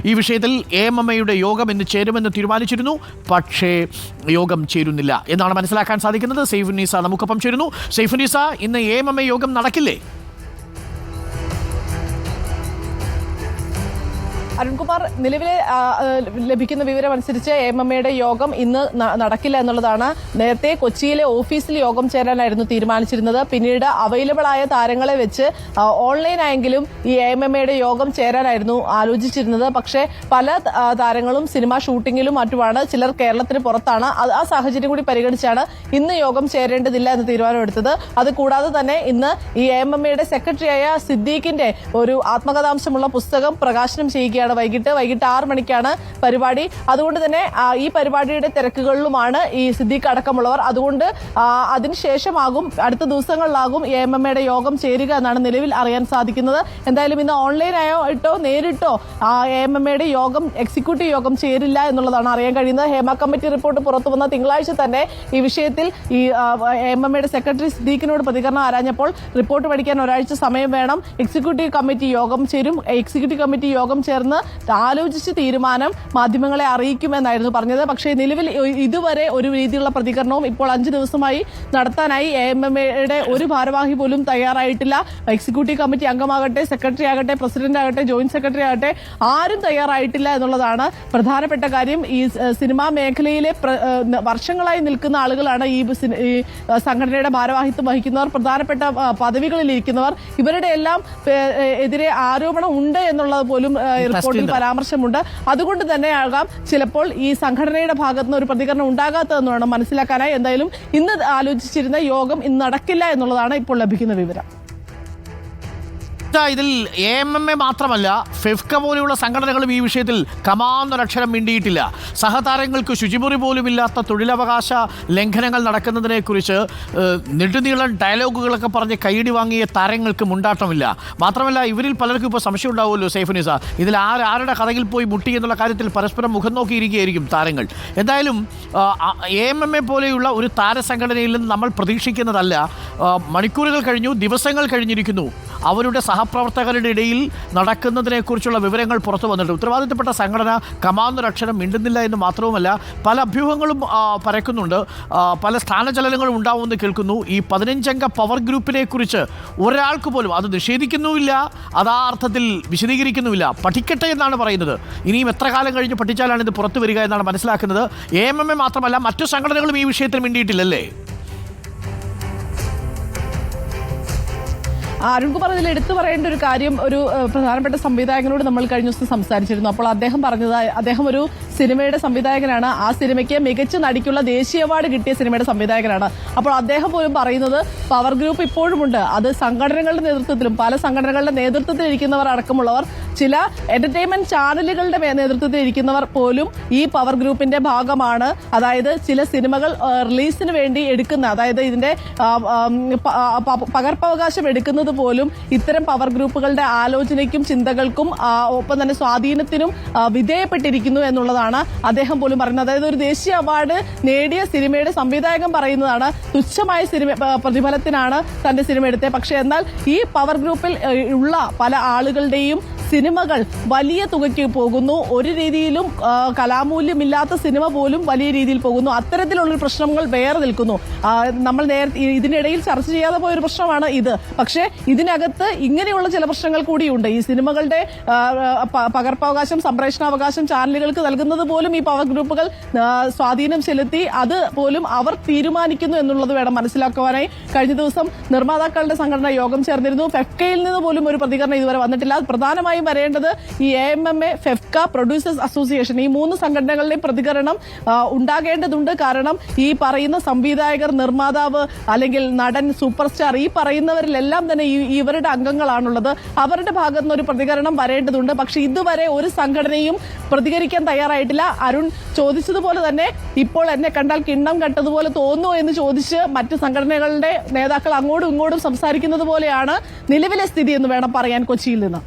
ഈ വിഷയത്തിൽ AMMയുടെ യോഗം ഇന്ന് ചേരുമെന്ന് തീരുമാനിച്ചിരുന്നു. പക്ഷേ യോഗം ചേരുന്നില്ല എന്നാണ് മനസ്സിലാക്കാൻ സാധിക്കുന്നത്. സൈഫുന്നീസ നമുക്കൊപ്പം ചേരുന്നു. സൈഫുന്നീസ, ഇന്ന് AMMA യോഗം നടക്കില്ലേ? അരുൺകുമാർ, നിലവിലെ ലഭിക്കുന്ന വിവരം അനുസരിച്ച് AMMയുടെ യോഗം ഇന്ന് നടക്കില്ല എന്നുള്ളതാണ്. നേരത്തെ കൊച്ചിയിലെ ഓഫീസിൽ യോഗം ചേരാനായിരുന്നു തീരുമാനിച്ചിരുന്നത്. പിന്നീട് അവൈലബിൾ ആയ താരങ്ങളെ വെച്ച് ഓൺലൈനായെങ്കിലും ഈ AMMയുടെ യോഗം ചേരാനായിരുന്നു ആലോചിച്ചിരുന്നത്. പക്ഷേ പല താരങ്ങളും സിനിമ ഷൂട്ടിങ്ങിലും മറ്റുമാണ്, ചിലർ കേരളത്തിന് പുറത്താണ്. ആ സാഹചര്യം കൂടി പരിഗണിച്ചാണ് ഇന്ന് യോഗം ചേരേണ്ടതില്ല എന്ന് തീരുമാനമെടുത്തത്. അത് കൂടാതെ തന്നെ ഇന്ന് ഈ AMMയുടെ സെക്രട്ടറിയായ സിദ്ദീഖിന്റെ ഒരു ആത്മകഥാംശമുള്ള പുസ്തകം പ്രകാശനം ചെയ്യുകയാണ്. വൈകിട്ട് 6 മണിക്കാണ് പരിപാടി. അതുകൊണ്ട് തന്നെ ഈ പരിപാടിയുടെ തിരക്കുകളിലുമാണ് ഈ സിദ്ദീഖ് അടക്കമുള്ളവർ. അതുകൊണ്ട് അതിനുശേഷമാകും, അടുത്ത ദിവസങ്ങളിലാകും AMMയുടെ യോഗം ചേരുക എന്നാണ് നിലവിൽ അറിയാൻ സാധിക്കുന്നത്. എന്തായാലും ഇന്ന് ഓൺലൈനായിട്ടോ നേരിട്ടോ AMMയുടെ യോഗം, എക്സിക്യൂട്ടീവ് യോഗം ചേരില്ല എന്നുള്ളതാണ് അറിയാൻ കഴിയുന്നത്. ഹേമ കമ്മിറ്റി റിപ്പോർട്ട് പുറത്തു വന്ന തിങ്കളാഴ്ച തന്നെ ഈ വിഷയത്തിൽ ഈ AMMയുടെ സെക്രട്ടറി സിദ്ദീഖിനോട് പ്രതികരണം ആരാഞ്ഞപ്പോൾ റിപ്പോർട്ട് പഠിക്കാൻ ഒരാഴ്ച സമയം വേണം, എക്സിക്യൂട്ടീവ് കമ്മിറ്റി യോഗം ചേരും, എക്സിക്യൂട്ടീവ് കമ്മിറ്റി യോഗം ചേർന്ന് ആലോചിച്ച് തീരുമാനം മാധ്യമങ്ങളെ അറിയിക്കുമെന്നായിരുന്നു പറഞ്ഞത്. പക്ഷേ നിലവിൽ ഇതുവരെ ഒരു രീതിയിലുള്ള പ്രതികരണവും ഇപ്പോൾ 5 ദിവസമായി നടത്താനായി AMMയുടെ ഒരു ഭാരവാഹി പോലും തയ്യാറായിട്ടില്ല. എക്സിക്യൂട്ടീവ് കമ്മിറ്റി അംഗമാകട്ടെ, സെക്രട്ടറി ആകട്ടെ, പ്രസിഡന്റ് ആകട്ടെ, ജോയിന്റ് സെക്രട്ടറി ആകട്ടെ, ആരും തയ്യാറായിട്ടില്ല എന്നുള്ളതാണ് പ്രധാനപ്പെട്ട കാര്യം. ഈ സിനിമാ മേഖലയിലെ വർഷങ്ങളായി നിൽക്കുന്ന ആളുകളാണ് ഈ സംഘടനയുടെ ഭാരവാഹിത്വം വഹിക്കുന്നവർ, പ്രധാനപ്പെട്ട പദവികളിൽ ഇരിക്കുന്നവർ. ഇവരുടെ എല്ലാം എതിരെ ആരോപണം ഉണ്ട് എന്നുള്ളത് പോലും റിപ്പോർട്ടിൽ പരാമർശമുണ്ട്. അതുകൊണ്ട് തന്നെയാകാം ചിലപ്പോൾ ഈ സംഘടനയുടെ ഭാഗത്തുനിന്ന് ഒരു പ്രതികരണം ഉണ്ടാകാത്തതെന്ന് വേണം മനസ്സിലാക്കാനായി. എന്തായാലും ഇന്ന് ആലോചിച്ചിരുന്ന യോഗം ഇന്ന് നടക്കില്ല എന്നുള്ളതാണ് ഇപ്പോൾ ലഭിക്കുന്ന വിവരം. ഇതിൽ AMMA മാത്രമല്ല, ഫെഫ്ക പോലെയുള്ള സംഘടനകളും ഈ വിഷയത്തിൽ കമാന്നൊരക്ഷരം മിണ്ടിയിട്ടില്ല. സഹതാരങ്ങൾക്ക് ശുചിമുറി പോലുമില്ലാത്ത തൊഴിലവകാശ ലംഘനങ്ങൾ നടക്കുന്നതിനെക്കുറിച്ച് നെടുനീളൻ ഡയലോഗുകളൊക്കെ പറഞ്ഞ് കൈയടി വാങ്ങിയ താരങ്ങൾക്ക് മുണ്ടാട്ടമില്ല. മാത്രമല്ല, ഇവരിൽ പലർക്കും ഇപ്പോൾ സംശയം ഉണ്ടാവുമല്ലോ സൈഫുന്നീസ, ഇതിൽ ആരുടെ കഥയിൽ പോയി മുട്ടി എന്നുള്ള കാര്യത്തിൽ പരസ്പരം മുഖം നോക്കിയിരിക്കുകയായിരിക്കും താരങ്ങൾ. എന്തായാലും AMMA പോലെയുള്ള ഒരു താരസംഘടനയിൽ നിന്ന് നമ്മൾ പ്രതീക്ഷിക്കുന്നതല്ല. മണിക്കൂറുകൾ കഴിഞ്ഞു, ദിവസങ്ങൾ കഴിഞ്ഞിരിക്കുന്നു, അവരുടെ സഹപ്രവർത്തകരുടെ ഇടയിൽ നടക്കുന്നതിനെക്കുറിച്ചുള്ള വിവരങ്ങൾ പുറത്തു വന്നിട്ടുണ്ട്. ഉത്തരവാദിത്തപ്പെട്ട സംഘടന കമാന്നൊരക്ഷരം മിണ്ടുന്നില്ല എന്ന് മാത്രവുമല്ല, പല അഭ്യൂഹങ്ങളും പരക്കുന്നുണ്ട്, പല സ്ഥാനചലനങ്ങളും ഉണ്ടാവുമെന്ന് കേൾക്കുന്നു. ഈ 15 അംഗ പവർ ഗ്രൂപ്പിനെ കുറിച്ച് ഒരാൾക്ക് പോലും അത് നിഷേധിക്കുന്നുമില്ല, അത് ആ അർത്ഥത്തിൽ വിശദീകരിക്കുന്നുമില്ല. പഠിക്കട്ടെ എന്നാണ് പറയുന്നത്. ഇനിയും എത്ര കാലം കഴിഞ്ഞ് പഠിച്ചാലാണ് ഇത് പുറത്തു വരിക എന്നാണ് മനസ്സിലാക്കുന്നത്. AMMA മാത്രമല്ല, മറ്റു സംഘടനകളും ഈ വിഷയത്തിൽ മിണ്ടിയിട്ടില്ലല്ലേ? അരുൺകുമാർ, ഇതിൽ എടുത്തു പറയേണ്ട ഒരു കാര്യം, ഒരു പ്രധാനപ്പെട്ട സംവിധായകനോട് നമ്മൾ കഴിഞ്ഞ ദിവസം സംസാരിച്ചിരുന്നു. അപ്പോൾ അദ്ദേഹം പറഞ്ഞത്, അദ്ദേഹം ഒരു സിനിമയുടെ സംവിധായകനാണ്, ആ സിനിമയ്ക്ക് മികച്ച നടിക്കുള്ള ദേശീയ അവാർഡ് കിട്ടിയ സിനിമയുടെ സംവിധായകനാണ്. അപ്പോൾ അദ്ദേഹം പോലും പറയുന്നത് പവർ ഗ്രൂപ്പ് ഇപ്പോഴുമുണ്ട്, അത് സംഘടനകളുടെ നേതൃത്വത്തിലും, പല സംഘടനകളുടെ നേതൃത്വത്തിൽ ഇരിക്കുന്നവർ അടക്കമുള്ളവർ, ചില എന്റർടൈൻമെന്റ് ചാനലുകളുടെ നേതൃത്വത്തിൽ ഇരിക്കുന്നവർ പോലും ഈ പവർ ഗ്രൂപ്പിന്റെ ഭാഗമാണ്. അതായത് ചില സിനിമകൾ റിലീസിന് വേണ്ടി എടുക്കുന്ന, അതായത് ഇതിന്റെ പകർപ്പവകാശം എടുക്കുന്നത് പോലും ഇത്തരം പവർ ഗ്രൂപ്പുകളുടെ ആലോചനയ്ക്കും ചിന്തകൾക്കും ഒപ്പം തന്നെ സ്വാധീനത്തിനും വിധേയപ്പെട്ടിരിക്കുന്നു എന്നുള്ളതാണ് അദ്ദേഹം പോലും പറയുന്നത്. അതായത് ഒരു ദേശീയ അവാർഡ് നേടിയ സിനിമയുടെ സംവിധായകൻ പറയുന്നതാണ് തുച്ഛമായ പ്രതിഫലത്തിനാണ് തന്റെ സിനിമ എടുത്തത്. പക്ഷേ എന്നാൽ ഈ പവർ ഗ്രൂപ്പിൽ ഉള്ള പല ആളുകളുടെയും സിനിമകൾ വലിയ തുകയ്ക്ക് പോകുന്നു. ഒരു രീതിയിലും കലാമൂല്യമില്ലാത്ത സിനിമ പോലും വലിയ രീതിയിൽ പോകുന്നു. അത്തരത്തിലുള്ള പ്രശ്നങ്ങൾ വേറെ നിൽക്കുന്നു. നമ്മൾ നേരത്തെ ഇതിനിടയിൽ ചർച്ച ചെയ്യാതെ പോയൊരു പ്രശ്നമാണ് ഇത്. പക്ഷേ ഇതിനകത്ത് ഇങ്ങനെയുള്ള ചില പ്രശ്നങ്ങൾ കൂടിയുണ്ട്. ഈ സിനിമകളുടെ പകർപ്പവകാശം, സംപ്രേഷണാവകാശം ചാനലുകൾക്ക് നൽകുന്നത് പോലും ഈ പവർ ഗ്രൂപ്പുകൾ സ്വാധീനം ചെലുത്തി അത് പോലും അവർ തീരുമാനിക്കുന്നു എന്നുള്ളത് വേണം മനസ്സിലാക്കുവാനായി. കഴിഞ്ഞ ദിവസം നിർമ്മാതാക്കളുടെ സംഘടന യോഗം ചേർന്നിരുന്നു. ഫെഫ്കയിൽ നിന്ന് പോലും ഒരു പ്രതികരണം ഇതുവരെ വന്നിട്ടില്ല. പ്രധാനമായും വരേണ്ടത് ഈ AMMA, ഫെഫ്ക, പ്രൊഡ്യൂസേഴ്സ് അസോസിയേഷൻ, ഈ 3 സംഘടനകളുടെയും പ്രതികരണം ഉണ്ടാകേണ്ടതുണ്ട്. കാരണം ഈ പറയുന്ന സംവിധായകർ, നിർമ്മാതാവ് അല്ലെങ്കിൽ നടൻ, സൂപ്പർ സ്റ്റാർ, ഈ പറയുന്നവരിലെല്ലാം തന്നെ ഇവരുടെ അംഗങ്ങളാണുള്ളത്. അവരുടെ ഭാഗത്തുനിന്ന് ഒരു പ്രതികരണം വരേണ്ടതുണ്ട്. പക്ഷെ ഇതുവരെ ഒരു സംഘടനയും പ്രതികരിക്കാൻ തയ്യാറായിട്ടില്ല. അരുൺ ചോദിച്ചതുപോലെ തന്നെ ഇപ്പോൾ എന്നെ കണ്ടാൽ കിണ്ണം കെട്ടതുപോലെ തോന്നുന്നു എന്ന് ചോദിച്ച് മറ്റ് സംഘടനകളുടെ നേതാക്കൾ അങ്ങോട്ടും ഇങ്ങോട്ടും സംസാരിക്കുന്നത് പോലെയാണ് നിലവിലെ സ്ഥിതി എന്ന് വേണം പറയാൻ കൊച്ചിയിൽ നിന്ന്.